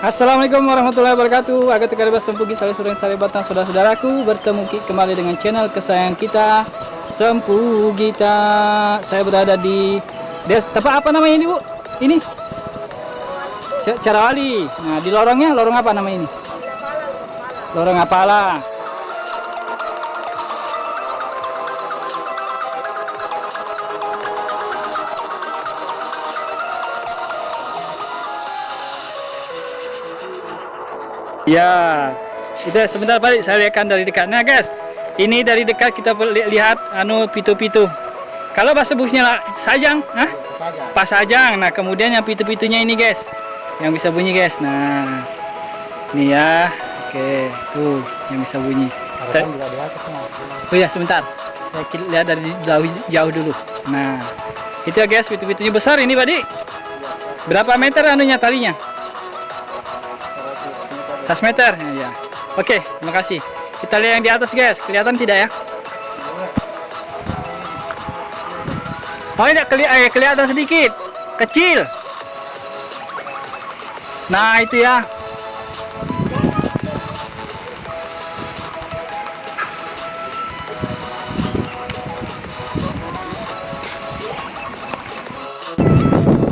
Assalamualaikum warahmatullahi wabarakatuh. Agak tegar sempugi saling sureng batang saudara-saudaraku. Bertemu kembali dengan channel kesayangan kita, Sempugita. Saya berada di apa namanya ini, Bu? Ini Carawali. Nah, di lorongnya, lorong apa namanya ini? Lorong Apala. Ya, itu sebentar balik saya lihatkan dari dekat. Nah guys, ini dari dekat kita lihat pitu-pitu. Kalau bahasa busnya sajang, nah pasajang. Nah kemudian yang pitu-pitunya ini guys, yang bisa bunyi guys. Nah ini ya, oke, tuh yang bisa bunyi. Oh ya sebentar, saya lihat dari jauh dulu. Nah itu ya guys, pitu-pitunya besar ini Badi. Berapa meter anunya talinya? 100 meter ya. Oke, terima kasih. Kita lihat yang di atas guys, kelihatan tidak ya? Oh ini kelihatan sedikit, kecil. Nah itu ya.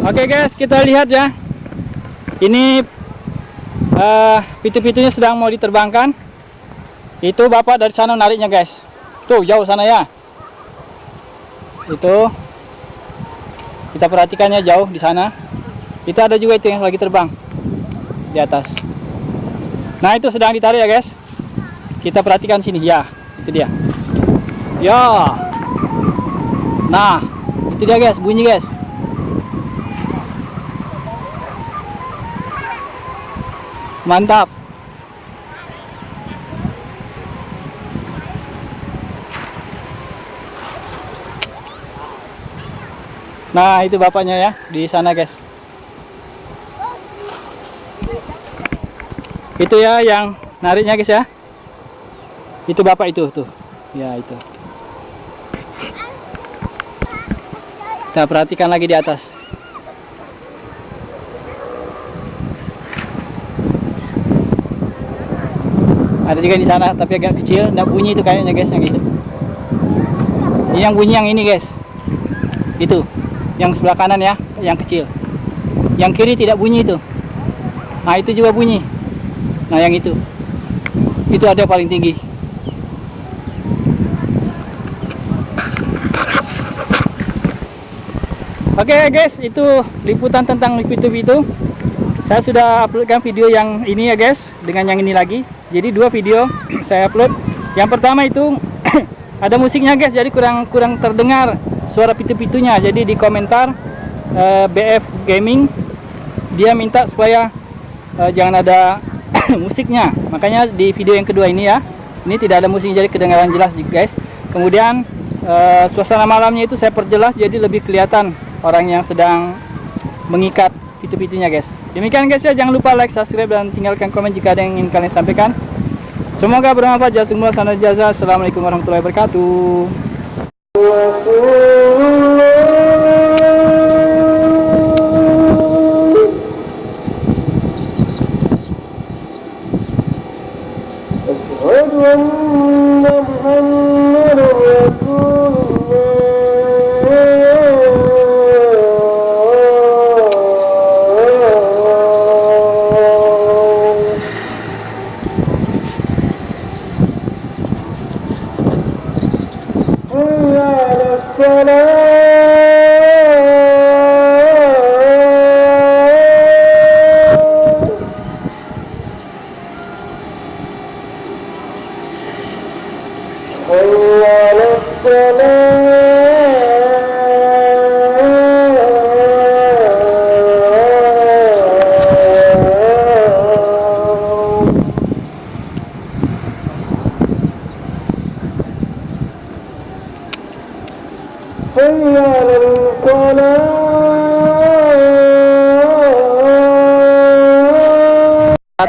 Oke guys, kita lihat ya. Ini pitu-pitunya sedang mau diterbangkan. Itu bapak dari sana nariknya guys. Tuh jauh sana ya. Itu kita perhatikannya jauh di sana. Itu ada juga itu yang lagi terbang di atas. Nah itu sedang ditarik ya guys. Kita perhatikan sini ya. Itu dia. Ya. Nah itu dia guys, bunyi guys. Mantap. Nah itu bapaknya ya di sana guys. Itu ya yang nariknya guys ya. Itu bapak itu tuh. Ya itu. Kita perhatikan lagi di atas. Ada juga di sana tapi agak kecil, nggak bunyi itu kayaknya guys yang itu. Ini yang bunyi yang ini guys. Itu yang sebelah kanan ya, yang kecil. Yang kiri tidak bunyi itu. Nah itu juga bunyi. Nah yang itu ada paling tinggi. Oke guys, itu liputan tentang pitu-pitu. Saya sudah uploadkan video yang ini ya guys, dengan yang ini lagi. Jadi dua video saya upload. Yang pertama itu ada musiknya guys, jadi kurang terdengar suara pitu-pitunya. Jadi di komentar BF Gaming dia minta supaya jangan ada musiknya. Makanya di video yang kedua ini ya, ini tidak ada musik jadi kedengaran jelas guys. Kemudian suasana malamnya itu saya perjelas jadi lebih kelihatan orang yang sedang mengikat pitu-pitunya guys. Demikian guys ya, jangan lupa like, subscribe, dan tinggalkan komen jika ada yang ingin kalian sampaikan. Semoga bermanfaat. Jazakumullah khairan jazaa. Assalamualaikum warahmatullahi wabarakatuh.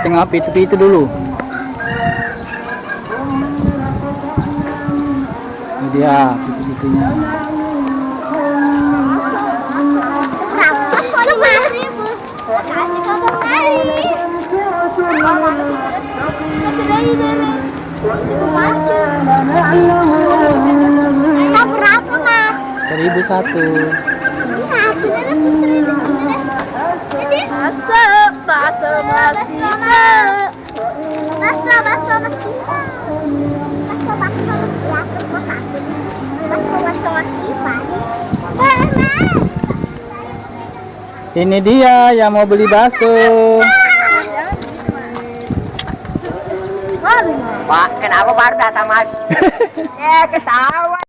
Tengah pitu-pitu dulu. Ini dia pitu-pitunya. Kasih kabar kali. Berapa, Mas? 1.001. Bakso masih. Ini dia yang mau beli bakso. Pak, kenapa baru datang, Mas? Ketawa